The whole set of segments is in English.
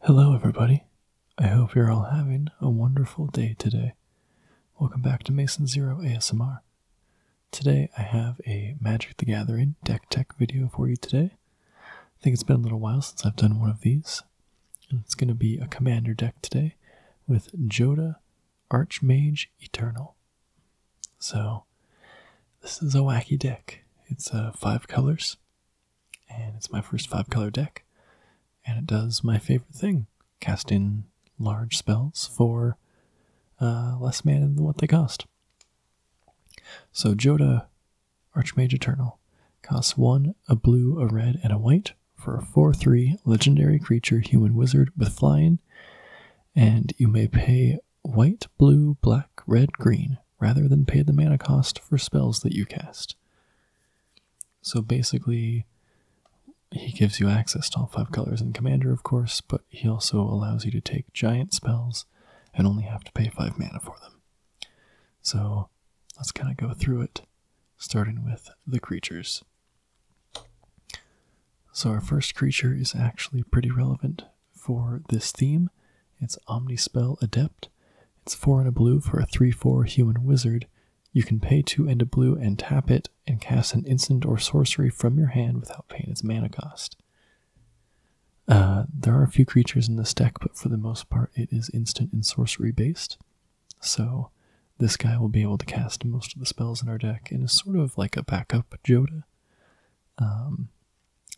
Hello everybody, I hope you're all having a wonderful day today. Welcome back to Mason Zero ASMR. Today I have a Magic the Gathering deck tech video for you today. I think it's been a little while since I've done one of these. And it's going to be a commander deck today with Jodah Archmage Eternal. So this is a wacky deck. It's 5 colors, and it's my first 5-color deck. And it does my favorite thing, casting large spells for less mana than what they cost. So Jodah Archmage Eternal costs 1, a blue, a red, and a white for a 4/3 legendary creature human wizard with flying, and you may pay white, blue, black, red, green, rather than pay the mana cost for spells that you cast. So basically, he gives you access to all 5 colors in Commander, of course, but he also allows you to take giant spells and only have to pay 5 mana for them. So let's kind of go through it, starting with the creatures. So our first creature is actually pretty relevant for this theme. It's Omnispell Adept. It's 4 and a blue for a 3/4 human wizard. You can pay 2 and a blue and tap it and cast an instant or sorcery from your hand without paying its mana cost. There are a few creatures in this deck, but for the most part it is instant and sorcery based. So this guy will be able to cast most of the spells in our deck and is sort of like a backup Jodah.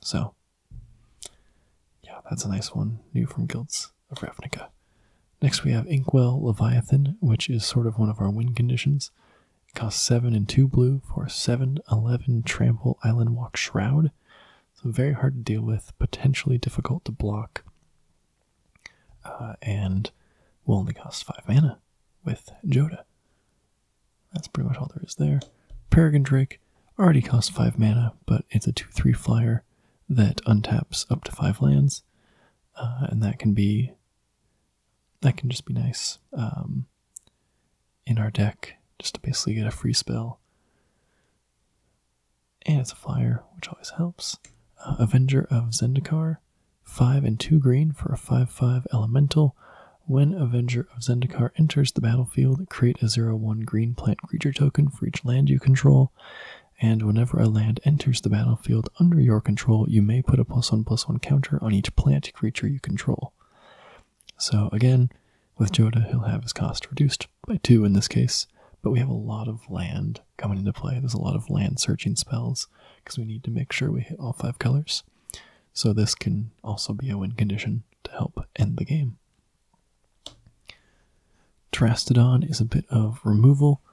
So yeah, that's a nice one, new from Guilds of Ravnica. Next we have Inkwell Leviathan, which is sort of one of our win conditions. It costs 7 and 2 blue for a 7/11 Trample Island Walk Shroud. So very hard to deal with, potentially difficult to block, and will only cost 5 mana with Jodah. That's pretty much all there is there. Peregrine Drake already costs 5 mana, but it's a 2/3 flyer that untaps up to 5 lands, and that can just be nice in our deck, just to basically get a free spell. And it's a flyer, which always helps. Avenger of Zendikar, 5 and 2 green for a 5/5 elemental. When Avenger of Zendikar enters the battlefield, create a 0/1 green plant creature token for each land you control. And whenever a land enters the battlefield under your control, you may put a +1/+1 counter on each plant creature you control. So again, with Jodah, he'll have his cost reduced by 2 in this case, but we have a lot of land coming into play. There's a lot of land searching spells because we need to make sure we hit all 5 colors. So this can also be a win condition to help end the game. Terastodon is a bit of removal.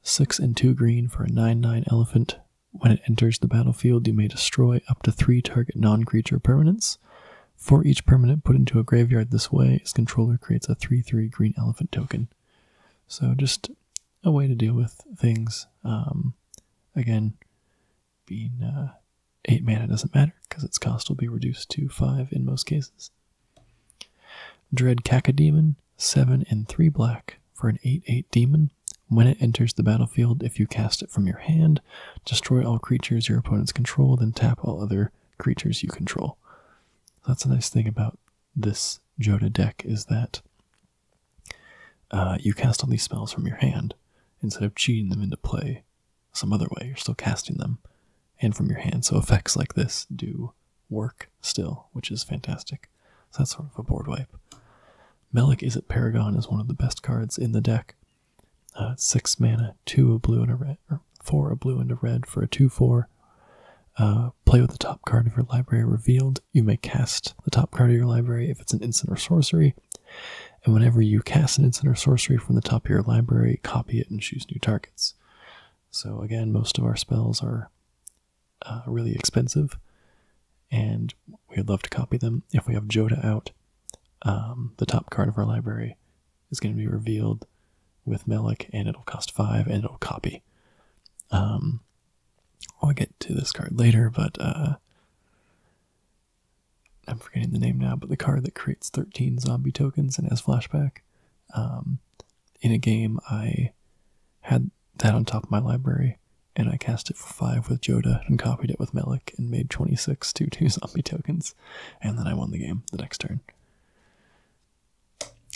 6 and 2 green for a 9/9 elephant. When it enters the battlefield, you may destroy up to 3 target non-creature permanents. For each permanent put into a graveyard this way, its controller creates a 3/3 green elephant token. So just a way to deal with things. Again, being 8 mana doesn't matter because its cost will be reduced to 5 in most cases. Dread Cacodemon, 7 and 3 black for an 8/8 demon. When it enters the battlefield, if you cast it from your hand, destroy all creatures your opponents control, then tap all other creatures you control. That's a nice thing about this Jodah deck, is that you cast all these spells from your hand instead of cheating them into play some other way. You're still casting them and from your hand, so effects like this do work still, which is fantastic. So that's sort of a board wipe. Melek Izzet Paragon is one of the best cards in the deck. 6 mana, 2 a blue and a red, or 4 a blue and a red for a 2/4. Play with the top card of your library revealed. You may cast the top card of your library if it's an instant or sorcery. And whenever you cast an instant or sorcery from the top of your library, copy it and choose new targets. So again, most of our spells are really expensive, and we'd love to copy them. If we have Jodah out, the top card of our library is going to be revealed with Melek, and it'll cost 5, and it'll copy. I'll get to this card later, but I'm forgetting the name now, but the card that creates 13 zombie tokens and has flashback. In a game, I had that on top of my library, and I cast it for 5 with Jodah and copied it with Melik and made 26 2/2 zombie tokens, and then I won the game the next turn.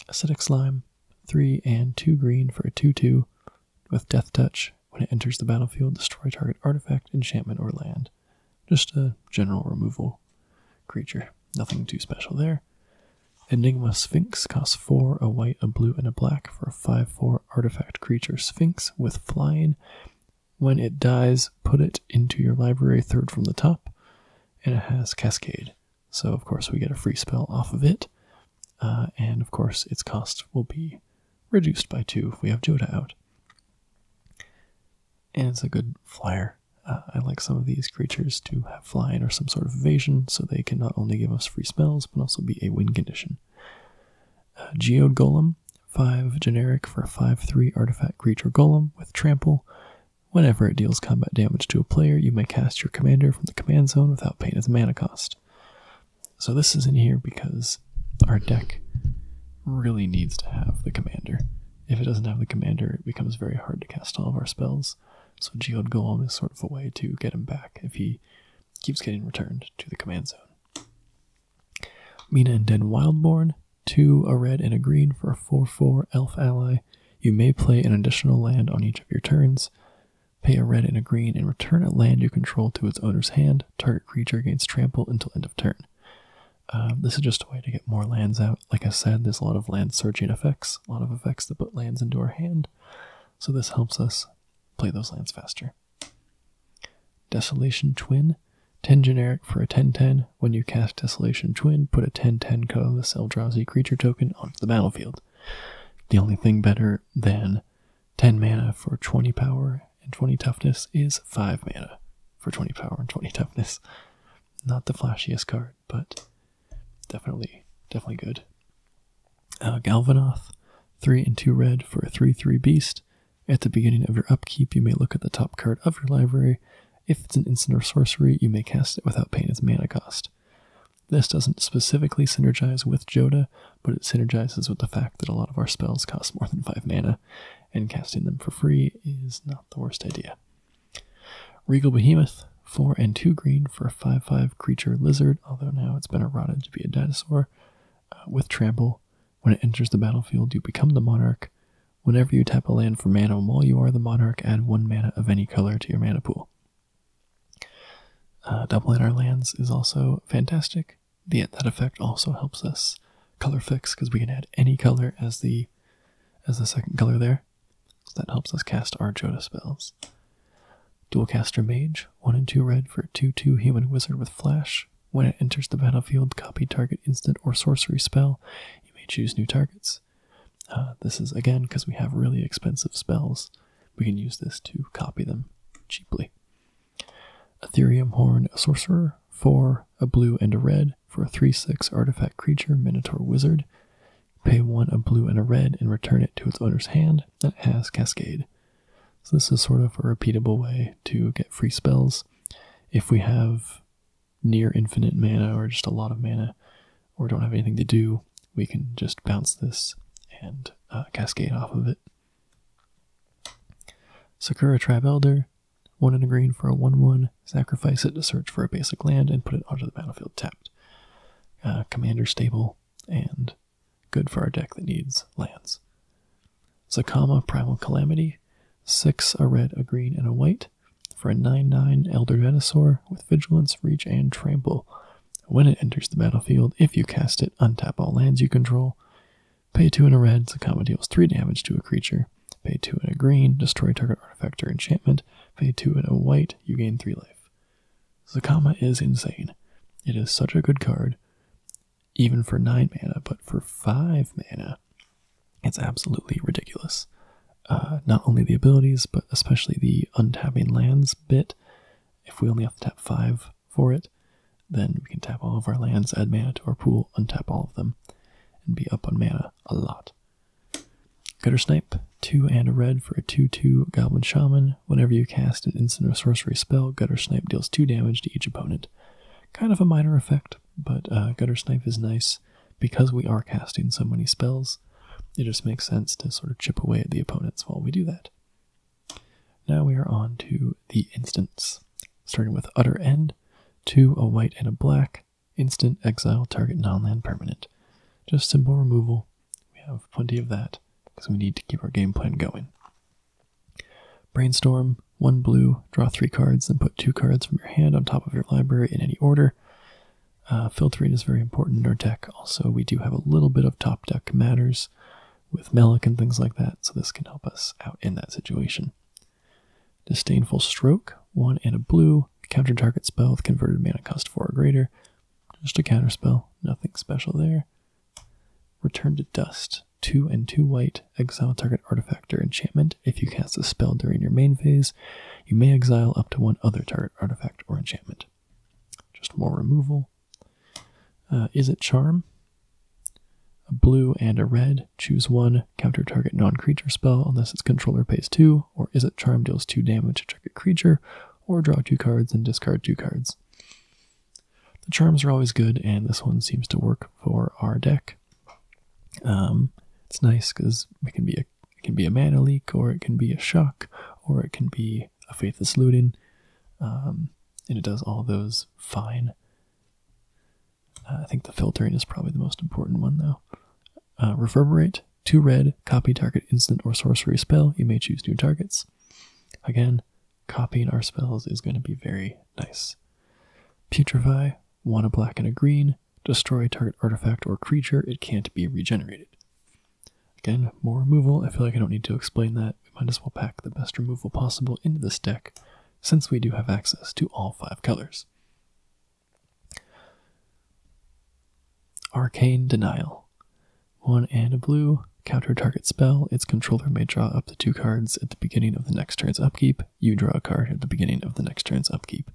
Acidic Slime, 3 and 2 green for a 2/2 with Death Touch. When it enters the battlefield, destroy target artifact, enchantment, or land. Just a general removal creature. Nothing too special there. Enigma Sphinx costs 4, a white, a blue, and a black for a 5/4 artifact creature Sphinx with flying. When it dies, put it into your library 3rd from the top, and it has Cascade. So of course we get a free spell off of it, and of course its cost will be reduced by 2 if we have Jodah out. And it's a good flyer. I like some of these creatures to have flying or some sort of evasion, so they can not only give us free spells, but also be a win condition. Geode Golem, 5 generic for a 5/3 artifact creature golem with trample. Whenever it deals combat damage to a player, you may cast your commander from the command zone without paying its mana cost. So this is in here because our deck really needs to have the commander. If it doesn't have the commander, it becomes very hard to cast all of our spells. So Geode Golem is sort of a way to get him back if he keeps getting returned to the command zone. Mina and Den Wildborn, 2 a red and a green for a 4/4 elf ally. You may play an additional land on each of your turns. Pay a red and a green and return a land you control to its owner's hand. Target creature gains trample until end of turn. This is just a way to get more lands out. Like I said, there's a lot of land searching effects, a lot of effects that put lands into our hand. So this helps us play those lands faster. Desolation Twin, 10 generic for a 10/10. When you cast Desolation Twin, put a 10/10 colorless Eldrazi creature token onto the battlefield. The only thing better than 10 mana for 20 power and 20 toughness is 5 mana for 20 power and 20 toughness. Not the flashiest card, but definitely good. Galvanoth, 3 and 2 red for a 3/3 beast. At the beginning of your upkeep, you may look at the top card of your library. If it's an instant or sorcery, you may cast it without paying its mana cost. This doesn't specifically synergize with Jodah, but it synergizes with the fact that a lot of our spells cost more than 5 mana, and casting them for free is not the worst idea. Regal Behemoth, 4 and 2 green for a 5/5 creature lizard, although now it's been eroded to be a dinosaur, with trample. When it enters the battlefield, you become the monarch. Whenever you tap a land for mana while you are the monarch, add 1 mana of any color to your mana pool. Doubling our lands is also fantastic. That effect also helps us color fix because we can add any color as the second color there. So that helps us cast our Jodah spells. Dualcaster Mage, 1 and 2 red for a 2/2 human wizard with flash. When it enters the battlefield, copy target instant or sorcery spell. You may choose new targets. This is, again, because we have really expensive spells, we can use this to copy them cheaply. Ethereum Horn, a sorcerer, 4, a blue and a red for a 3/6 artifact creature, Minotaur Wizard. Pay 1 a blue and a red and return it to its owner's hand, and it has Cascade. So this is sort of a repeatable way to get free spells. If we have near infinite mana or just a lot of mana or don't have anything to do, we can just bounce this and cascade off of it. Sakura Tribe Elder, 1 and a green for a 1/1. Sacrifice it to search for a basic land and put it onto the battlefield tapped. Commander stable and good for our deck that needs lands. Zakama Primal Calamity, 6 a red, a green, and a white for a 9/9 Elder Dinosaur with Vigilance, Reach, and Trample. When it enters the battlefield, if you cast it, untap all lands you control. Pay 2 and a red, Zakama deals 3 damage to a creature. Pay 2 and a green, destroy target artifact or enchantment. Pay 2 and a white, you gain 3 life. Zakama is insane. It is such a good card, even for 9 mana, but for 5 mana, it's absolutely ridiculous. Not only the abilities, but especially the untapping lands bit. If we only have to tap 5 for it, then we can tap all of our lands, add mana to our pool, untap all of them, and be up on mana a lot. Gutter Snipe, 2 and a red for a 2/2 Goblin Shaman. Whenever you cast an instant or sorcery spell, Gutter Snipe deals 2 damage to each opponent. Kind of a minor effect, but Gutter Snipe is nice because we are casting so many spells. It just makes sense to sort of chip away at the opponents while we do that. now we are on to the instants. Starting with Utter End, 2, a white and a black, instant exile target non-land permanent. Just simple removal. We have plenty of that because we need to keep our game plan going. Brainstorm, 1 blue, draw 3 cards, then put 2 cards from your hand on top of your library in any order. Filtering is very important in our deck. Also, we do have a little bit of top deck matters with Melik and things like that, so this can help us out in that situation. Disdainful Stroke, 1 and a blue, counter target spell with converted mana cost 4 or greater. Just a counter spell, nothing special there. Return to Dust, 2 and 2 white, exile target artifact or enchantment. If you cast a spell during your main phase, you may exile up to 1 other target artifact or enchantment. Just more removal. Is it Charm? A blue and a red, choose 1, counter target non-creature spell unless its controller pays 2, or Is it Charm deals 2 damage to target creature, or draw 2 cards and discard 2 cards. The charms are always good, and this one seems to work for our deck. It's nice because it can be a mana leak, or it can be a shock, or it can be a Faithless Looting, and it does all those fine. I think the filtering is probably the most important one, though. Reverberate, 2 red, copy target instant or sorcery spell. You may choose new targets. Again, copying our spells is going to be very nice. Putrefy, 1 a black and a green, destroy target artifact or creature. It can't be regenerated. Again, more removal. I feel like I don't need to explain that. We might as well pack the best removal possible into this deck, since we do have access to all 5 colors. Arcane Denial, 1 and a blue, counter target spell. Its controller may draw up to 2 cards at the beginning of the next turn's upkeep. You draw a card at the beginning of the next turn's upkeep.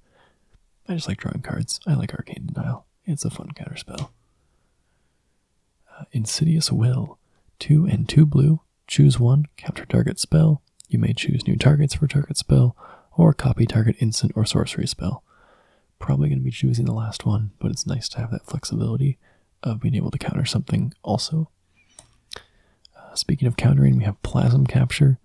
I just like drawing cards. I like Arcane Denial. It's a fun counter spell. Insidious Will, 2 and 2 blue, choose 1, counter target spell. You may choose new targets for target spell, or copy target instant or sorcery spell. Probably going to be choosing the last one, but it's nice to have that flexibility of being able to counter something also. Speaking of countering, we have Plasm Capture,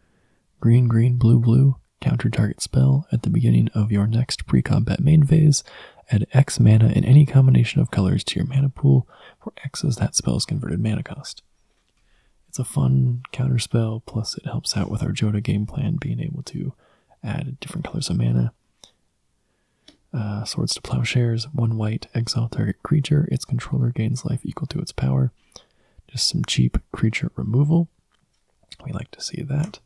green, green, blue, blue, counter target spell. At the beginning of your next pre-combat main phase, add X mana in any combination of colors to your mana pool, where X is that spell's converted mana cost. It's a fun counter spell, plus it helps out with our Jodah game plan, being able to add different colors of mana. Swords to Plowshares, 1 white, exile target creature. Its controller gains life equal to its power. Just some cheap creature removal. We like to see that.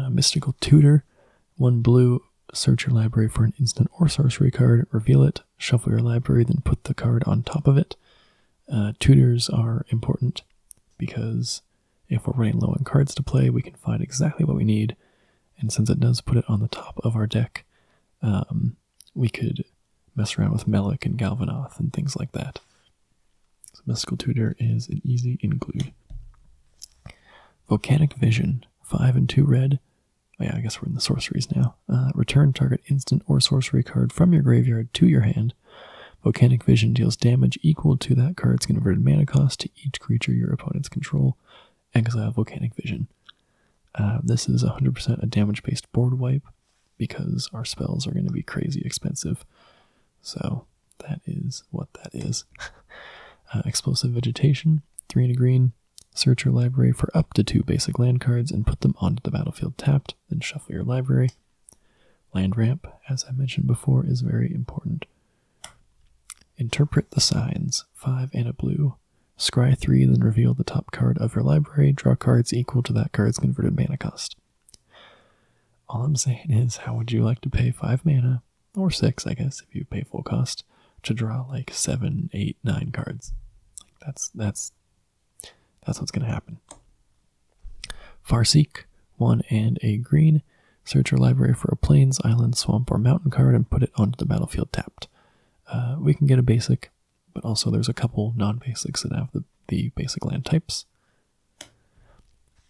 Mystical Tutor, 1 blue, search your library for an instant or sorcery card, reveal it, shuffle your library, then put the card on top of it. Tutors are important because if we're running low on cards to play, we can find exactly what we need, and since it does put it on the top of our deck, we could mess around with Melik and Galvanoth and things like that. So Mystical Tutor is an easy include. Volcanic Vision, 5 and 2 red. Oh yeah, I guess we're in the sorceries now. Return target instant or sorcery card from your graveyard to your hand. Volcanic Vision deals damage equal to that card's converted mana cost to each creature your opponents control. Exile Volcanic Vision. This is 100% a damage-based board wipe, because our spells are going to be crazy expensive. So that is what that is. Explosive Vegetation, 3 and a green. Search your library for up to 2 basic land cards and put them onto the battlefield tapped, then shuffle your library. Land Ramp, as I mentioned before, is very important. Interpret the Signs, 5 and a blue. Scry 3, then reveal the top card of your library. Draw cards equal to that card's converted mana cost. All I'm saying is, how would you like to pay 5 mana, or 6, I guess, if you pay full cost, to draw like 7, 8, 9 cards? That's what's going to happen. Farseek, 1 and a green. Search your library for a plains, island, swamp, or mountain card and put it onto the battlefield tapped. We can get a basic, but also there's a couple non-basics that have the basic land types.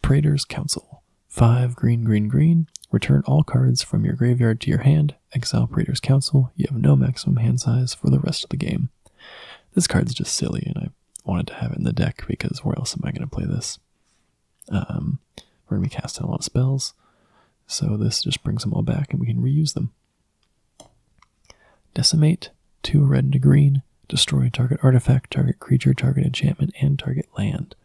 Praetor's Council, 5 green, green, green. Return all cards from your graveyard to your hand. Exile Praetor's Council. You have no maximum hand size for the rest of the game. This card's just silly, and I wanted to have it in the deck because where else am I going to play this? We're going to be casting a lot of spells. so this just brings them all back and we can reuse them. Decimate, 2 red and a green, destroy target artifact, target creature, target enchantment, and target land.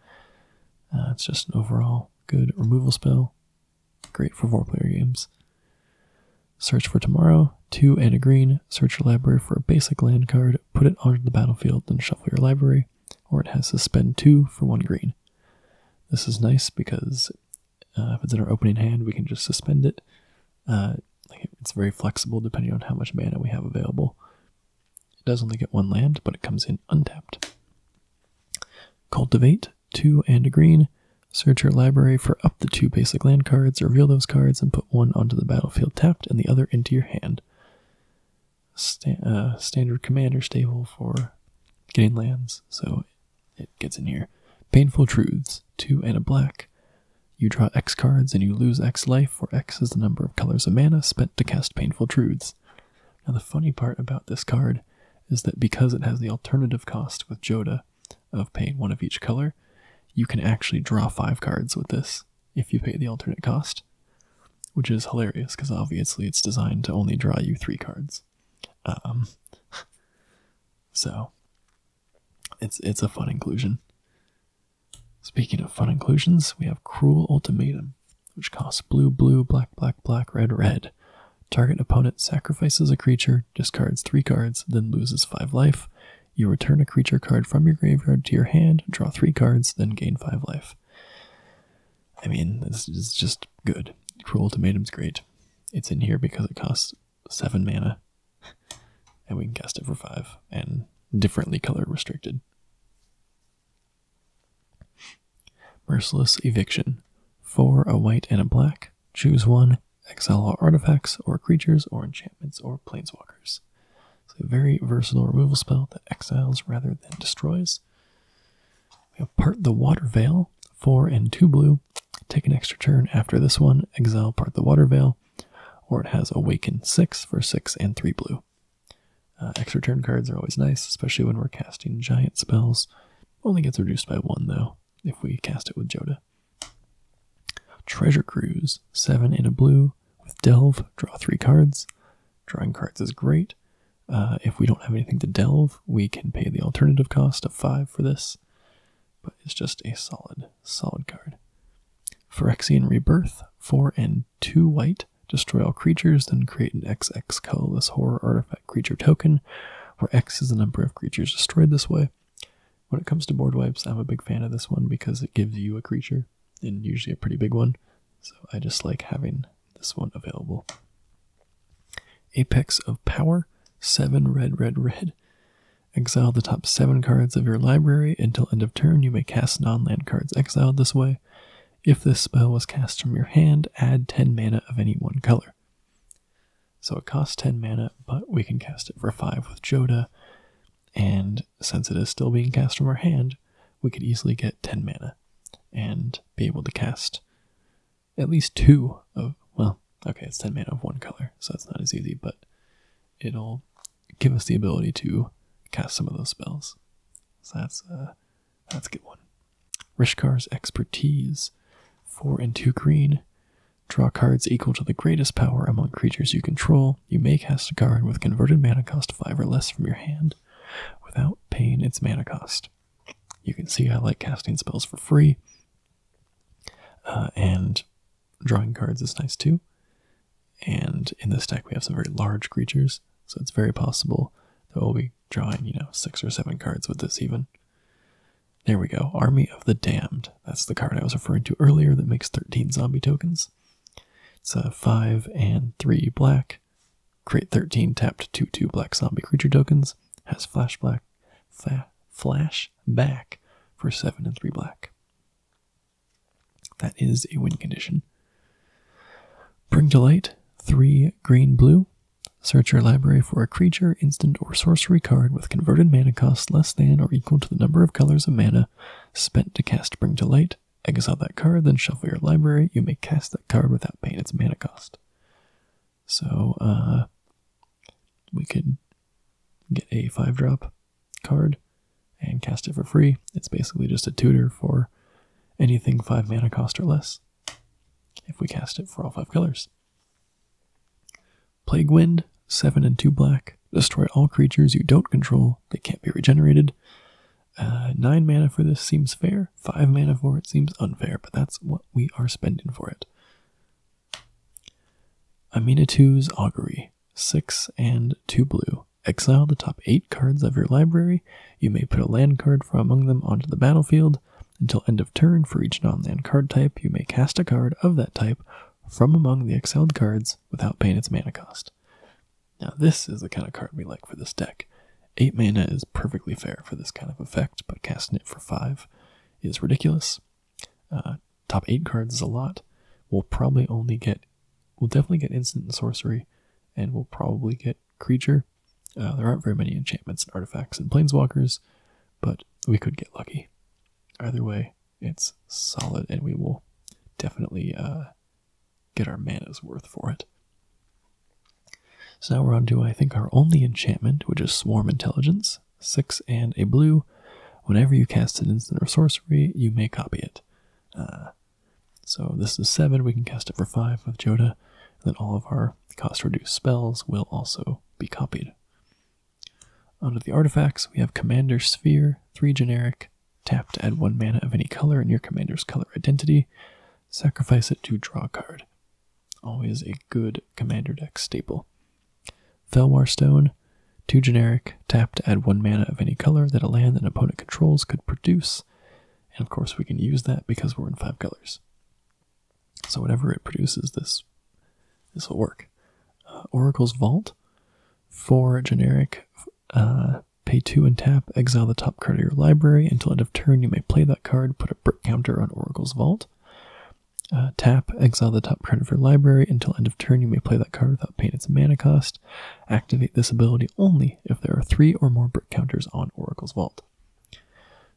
It's just an overall good removal spell. Great for 4-player games. Search for Tomorrow, 2 and a green, search your library for a basic land card, put it onto the battlefield, then shuffle your library, or it has Suspend 2 for 1 green. This is nice because if it's in our opening hand, we can just suspend it. It's very flexible depending on how much mana we have available. It does only get 1 land, but it comes in untapped. Cultivate, 2 and a green, search your library for up to 2 basic land cards, reveal those cards, and put 1 onto the battlefield tapped and the other into your hand. Standard commander stable for getting lands, so it gets in here. Painful Truths, 2 and a black. You draw X cards and you lose X life, where X is the number of colors of mana spent to cast Painful Truths. Now the funny part about this card is that because it has the alternative cost with Jodah of paying 1 of each color, you can actually draw 5 cards with this if you pay the alternate cost, which is hilarious because obviously it's designed to only draw you 3 cards. So it's a fun inclusion. Speaking of fun inclusions, we have Cruel Ultimatum, which costs blue, blue, black, black, black, red, red. Target opponent sacrifices a creature, discards 3 cards, then loses 5 life. You return a creature card from your graveyard to your hand, draw 3 cards, then gain 5 life. I mean, this is just good. Cruel Ultimatum's great. It's in here because it costs 7 mana, and we can cast it for 5, and differently color restricted. Merciless Eviction, 4, a white, and a black. Choose 1, exile all artifacts, or creatures, or enchantments, or planeswalkers. It's a very versatile removal spell that exiles rather than destroys. We have Part the Water Veil, 4 and 2 blue. Take an extra turn after this one, exile Part the Water Veil, or it has Awaken 6 for 6 and 3 blue. Extra turn cards are always nice, especially when we're casting giant spells. Only gets reduced by 1 though, if we cast it with Jodah. Treasure Cruise, 7 and a blue. With Delve, draw 3 cards. Drawing cards is great. If we don't have anything to delve, we can pay the alternative cost of 5 for this. But it's just a solid card. Phyrexian Rebirth, 4 and 2 white. Destroy all creatures, then create an XX colorless horror artifact creature token, where X is the number of creatures destroyed this way. When it comes to board wipes, I'm a big fan of this one because it gives you a creature, and usually a pretty big one, so I just like having this one available. Apex of Power, 7 red, red, red. Exile the top 7 cards of your library. Until end of turn, you may cast non-land cards exiled this way. If this spell was cast from your hand, add 10 mana of any one color. So it costs 10 mana, but we can cast it for 5 with Jodah, and since it is still being cast from our hand, we could easily get 10 mana and be able to cast at least 2 of, well, okay, it's 10 mana of 1 color, so it's not as easy, but it'll give us the ability to cast some of those spells. So that's a good one. Rishkar's Expertise, 4 and 2 green. Draw cards equal to the greatest power among creatures you control. You may cast a card with converted mana cost 5 or less from your hand without paying its mana cost. You can see I like casting spells for free, and drawing cards is nice too. And in this deck we have some very large creatures, so it's very possible that we'll be drawing, 6 or 7 cards with this even. There we go, Army of the Damned. That's the card I was referring to earlier that makes 13 zombie tokens. It's a 5 and 3 black. Create 13 tapped 2/2 black zombie creature tokens. Has flashback for 7 and 3 black. That is a win condition. Bring to Light, 3 green blue. Search your library for a creature, instant, or sorcery card with converted mana cost less than or equal to the number of colors of mana spent to cast Bring to Light. Exile that card, then shuffle your library. You may cast that card without paying its mana cost. So, we could get a 5-drop card and cast it for free. It's basically just a tutor for anything 5 mana cost or less. if we cast it for all 5 colors. Plague Wind, 7 and 2 black. Destroy all creatures you don't control. They can't be regenerated. 9 mana for this seems fair. 5 mana for it seems unfair, but that's what we are spending for it. Aminatu's Augury, 6 and 2 blue. Exile the top 8 cards of your library. You may put a land card from among them onto the battlefield. Until end of turn, for each non-land card type, you may cast a card of that type from among the exiled cards without paying its mana cost. Now this is the kind of card we like for this deck. 8 mana is perfectly fair for this kind of effect, but casting it for 5 is ridiculous. Top 8 cards is a lot. We'll definitely get instant and sorcery, and we'll probably get creature. There aren't very many enchantments and artifacts and planeswalkers, but we could get lucky. Either way, it's solid, and we will definitely get our mana's worth for it. So now we're on to, I think, our only enchantment, which is Swarm Intelligence, 6 and a blue. Whenever you cast an instant or sorcery, you may copy it. So this is 7, we can cast it for 5 with Jodah, and then all of our cost-reduced spells will also be copied. Onto the artifacts, we have Commander Sphere, 3 generic, tap to add 1 mana of any color in your commander's color identity, sacrifice it to draw a card. Always a good commander deck staple. Felwar Stone, 2 generic, tap to add 1 mana of any color that a land an opponent controls could produce, and of course we can use that because we're in 5 colors. So whatever it produces, this will work. Oracle's Vault, 4 generic, pay 2 and tap, exile the top card of your library. Until end of turn, you may play that card, put a brick counter on Oracle's Vault. Tap, exile the top card of your library. Until end of turn, you may play that card without paying its mana cost. Activate this ability only if there are 3 or more brick counters on Oracle's Vault.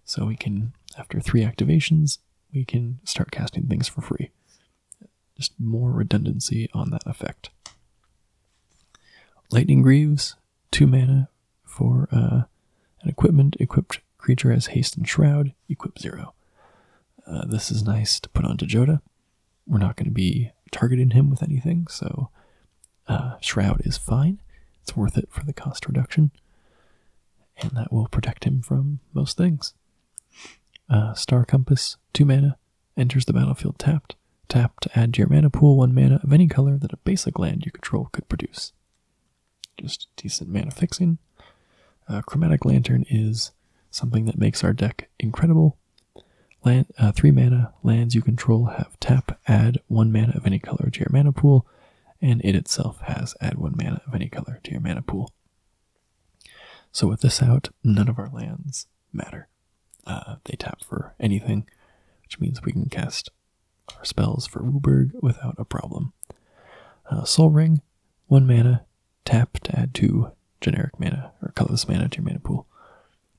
So we can, after 3 activations, we can start casting things for free. Just more redundancy on that effect. Lightning Greaves, 2 mana for an equipment. Equipped creature has haste and shroud, equip 0. This is nice to put onto Jodah. We're not going to be targeting him with anything, so shroud is fine. It's worth it for the cost reduction, and that will protect him from most things. Star Compass, 2 mana, enters the battlefield tapped. Tap to add to your mana pool 1 mana of any color that a basic land you control could produce. Just decent mana fixing. Chromatic Lantern is something that makes our deck incredible. 3 mana, lands you control have tap, add 1 mana of any color to your mana pool, and it itself has add 1 mana of any color to your mana pool. So with this out, none of our lands matter. They tap for anything, which means we can cast our spells for Wooburg without a problem. Soul Ring, 1 mana, tap to add 2 generic mana, or colorless mana to your mana pool.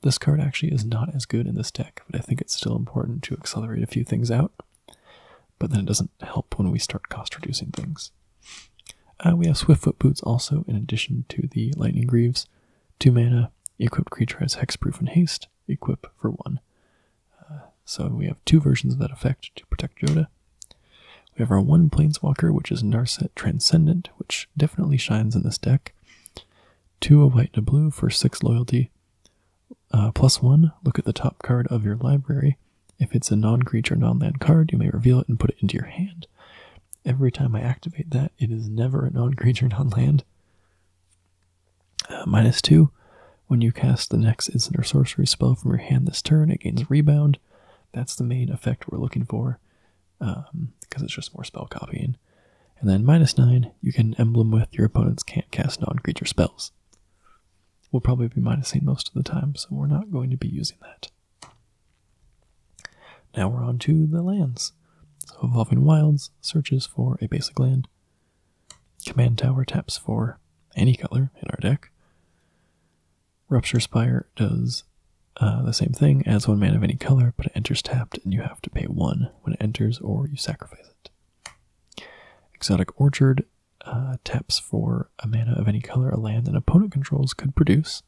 This card actually is not as good in this deck, but I think it's still important to accelerate a few things out. But then it doesn't help when we start cost reducing things. We have Swiftfoot Boots also, in addition to the Lightning Greaves. 2 mana, equipped creature has hexproof and haste, equip for 1. So we have 2 versions of that effect to protect Jodah. We have our 1 Planeswalker, which is Narset Transcendent, which definitely shines in this deck. 2 a white and a blue for 6 loyalty. +1, look at the top card of your library. If it's a non-creature, non-land card, you may reveal it and put it into your hand. Every time I activate that, it is never a non-creature, non-land. -2, when you cast the next instant or sorcery spell from your hand this turn, it gains rebound. That's the main effect we're looking for, because it's just more spell copying. And then -9, you can emblem with your opponents can't cast non-creature spells. We'll probably be minusing most of the time, so we're not going to be using that. Now we're on to the lands. So Evolving Wilds searches for a basic land. Command Tower taps for any color in our deck. Rupture Spire does the same thing, adds 1 mana of any color, but it enters tapped and you have to pay 1 when it enters or you sacrifice it. Exotic Orchard taps for a mana of any color a land an opponent controls could produce.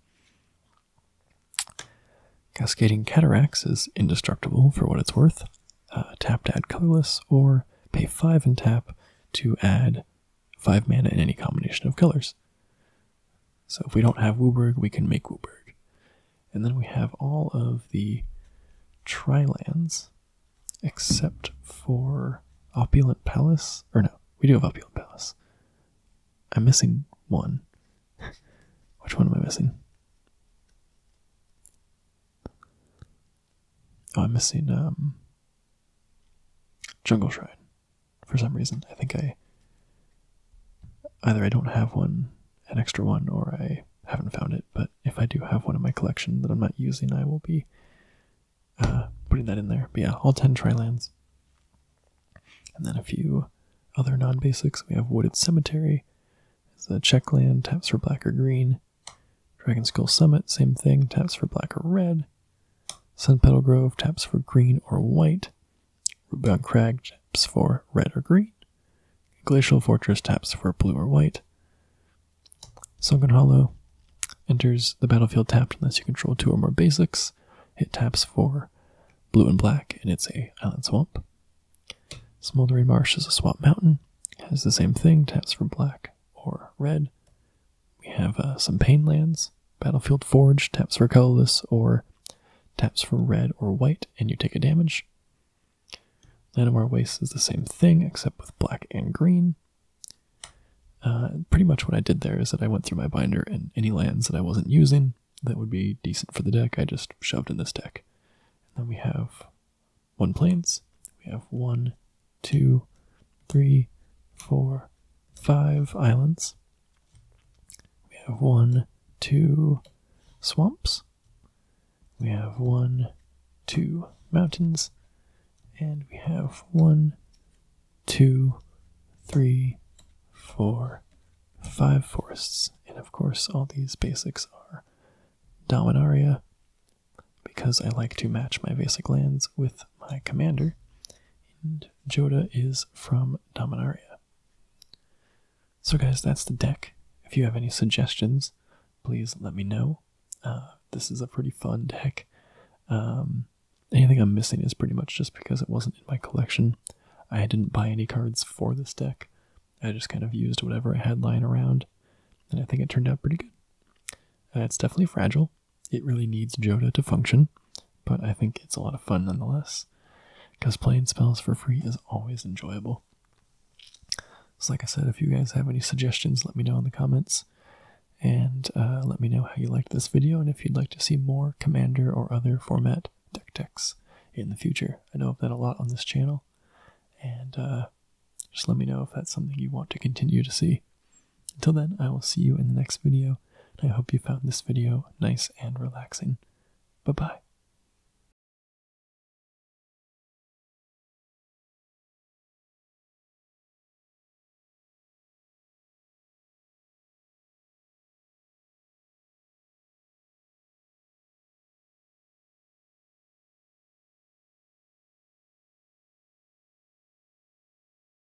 Cascading Cataracts is indestructible for what it's worth. Tap to add colorless or pay 5 and tap to add 5 mana in any combination of colors. So if we don't have Wooburg, we can make Wooburg. And then we have all of the tri-lands, except for Opulent Palace. Or no, we do have Opulent Palace. I'm missing one. Which one am I missing? Oh, I'm missing Jungle Shrine. For some reason. I think either I don't have one, an extra one, or I haven't found it. But if I do have one in my collection that I'm not using, I will be putting that in there. But yeah, all 10 tri-lands. And then a few other non-basics. We have Wooded Cemetery. It's a check land, taps for black or green. Dragon Skull Summit, same thing, taps for black or red. Sun Petal Grove taps for green or white. Rubicon Crag taps for red or green. Glacial Fortress taps for blue or white. Sunken Hollow enters the battlefield tapped unless you control 2 or more basics. It taps for blue and black, and it's a island swamp. Smoldering Marsh is a swamp mountain. Has the same thing, taps for black or red. We have some Pain lands. Battlefield Forge taps for colorless or taps for red or white, and you take a damage. Llanowar Waste is the same thing, except with black and green. Pretty much what I did there is that I went through my binder, and any lands that I wasn't using that would be decent for the deck, I just shoved in this deck. And then we have 1 plains. We have 1, 2, 3, 4, 5 islands. We have 1, 2 swamps. We have 1, 2 mountains. And we have 1, 2, 3, 4, 5 forests. And of course, all these basics are Dominaria, because I like to match my basic lands with my commander. And Jodah is from Dominaria. So guys, that's the deck. If you have any suggestions, please let me know. This is a pretty fun deck. Anything I'm missing is pretty much just because it wasn't in my collection. I didn't buy any cards for this deck. I just kind of used whatever I had lying around, and I think it turned out pretty good. It's definitely fragile. It really needs Jodah to function, but I think it's a lot of fun nonetheless, because playing spells for free is always enjoyable. So like I said, if you guys have any suggestions, let me know in the comments, and let me know how you liked this video, and if you'd like to see more Commander or other format deck techs in the future. I know I've done a lot on this channel, and just let me know if that's something you want to continue to see. Until then, I will see you in the next video, and I hope you found this video nice and relaxing. Bye-bye.